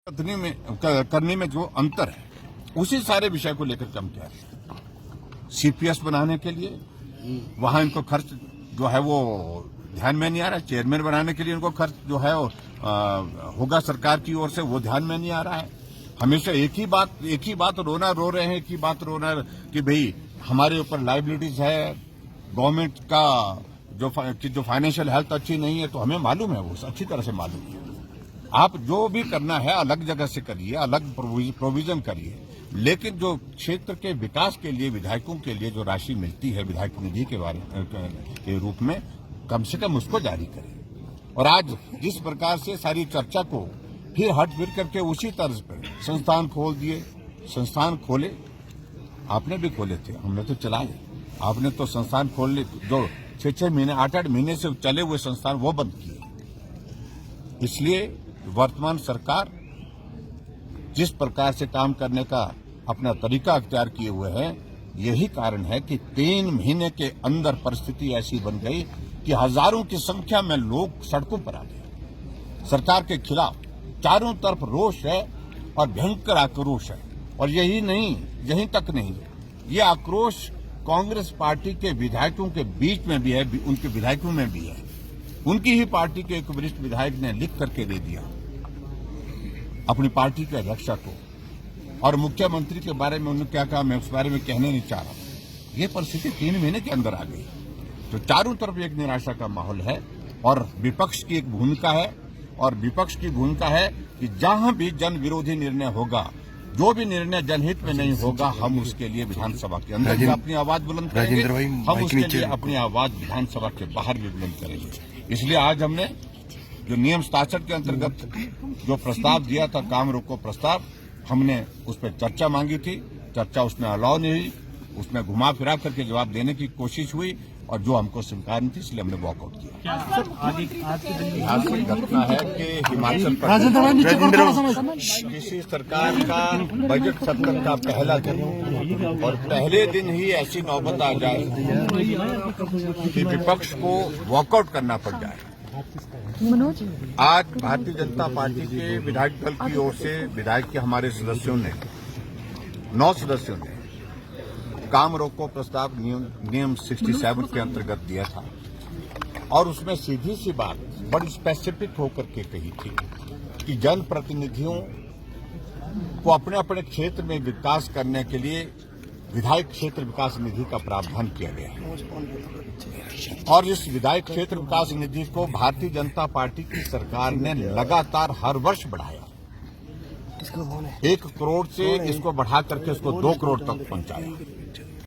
करने में जो अंतर है उसी सारे विषय को लेकर हम कह रहे हैं। सीपीएस बनाने के लिए वहां इनको खर्च जो है वो ध्यान में नहीं आ रहा है। चेयरमैन बनाने के लिए इनको खर्च जो है वो होगा सरकार की ओर से, वो ध्यान में नहीं आ रहा है। हमेशा एक ही बात रो रहे हैं, एक ही बात रोना कि भाई हमारे ऊपर लाइबिलिटीज है, गवर्नमेंट का जो फाइनेंशियल हेल्थ अच्छी नहीं है। तो हमें मालूम है, वो अच्छी तरह से मालूम है। आप जो भी करना है अलग जगह से करिए, अलग प्रोविजन करिए, लेकिन जो क्षेत्र के विकास के लिए विधायकों के लिए जो राशि मिलती है विधायक निधि के रूप में, कम से कम उसको जारी करें। और आज जिस प्रकार से सारी चर्चा को फिर हट फिर करके उसी तर्ज पर संस्थान खोल दिए, संस्थान खोले, आपने भी खोले थे, हमने तो चलाए। आपने तो संस्थान खोलने जो 6-6 महीने 8-8 महीने से चले हुए संस्थान वो बंद किए। इसलिए वर्तमान सरकार जिस प्रकार से काम करने का अपना तरीका अख्तियार किए हुए है, यही कारण है कि 3 महीने के अंदर परिस्थिति ऐसी बन गई कि हजारों की संख्या में लोग सड़कों पर आ गए। सरकार के खिलाफ चारों तरफ रोष है और भयंकर आक्रोश है। और यही तक नहीं, ये आक्रोश कांग्रेस पार्टी के विधायकों के बीच में भी है, उनके विधायकों में भी है। उनकी ही पार्टी के एक वरिष्ठ विधायक ने लिख करके दे दिया अपनी पार्टी के अध्यक्ष को, और मुख्यमंत्री के बारे में उन्होंने क्या कहा मैं उस बारे में कहने नहीं चाह रहा। ये परिस्थिति 3 महीने के अंदर आ गई। तो चारों तरफ एक निराशा का माहौल है और विपक्ष की एक भूमिका है, और विपक्ष की भूमिका है कि जहां भी जन विरोधी निर्णय होगा, जो भी निर्णय जनहित में नहीं होगा, हम उसके लिए विधानसभा के अंदर अपनी आवाज बुलंद करेंगे, हम उसके लिए अपनी आवाज विधानसभा के बाहर भी बुलंद करेंगे। इसलिए आज हमने जो नियम 67 के अंतर्गत जो प्रस्ताव दिया था, काम रोको प्रस्ताव, हमने उस पर चर्चा मांगी थी। चर्चा उसमें अलाउ नहीं हुई, उसमें घुमा फिरा करके जवाब देने की कोशिश हुई और जो हमको स्वीकार नहीं थी, इसलिए हमने वॉकआउट किया। आज की घटना है कि हिमाचल प्रदेश किसी सरकार का बजट सत्र का पहला दिन और पहले दिन ही ऐसी नौबत आ जाए कि विपक्ष को वॉकआउट करना पड़ जाए। आज भारतीय जनता पार्टी के विधायक दल की ओर से विधायक के हमारे सदस्यों ने 9 सदस्यों ने काम रोको प्रस्ताव नियम 67 के अंतर्गत दिया था, और उसमें सीधी सी बात बड़ी स्पेसिफिक होकर के कही थी कि जनप्रतिनिधियों को अपने अपने क्षेत्र में विकास करने के लिए विधायक क्षेत्र विकास निधि का प्रावधान किया गया है। और इस विधायक क्षेत्र विकास निधि को भारतीय जनता पार्टी की सरकार ने लगातार हर वर्ष बढ़ाया। 1 करोड़ से इसको बढ़ा करके इसको 2 करोड़ तक पहुंचाया।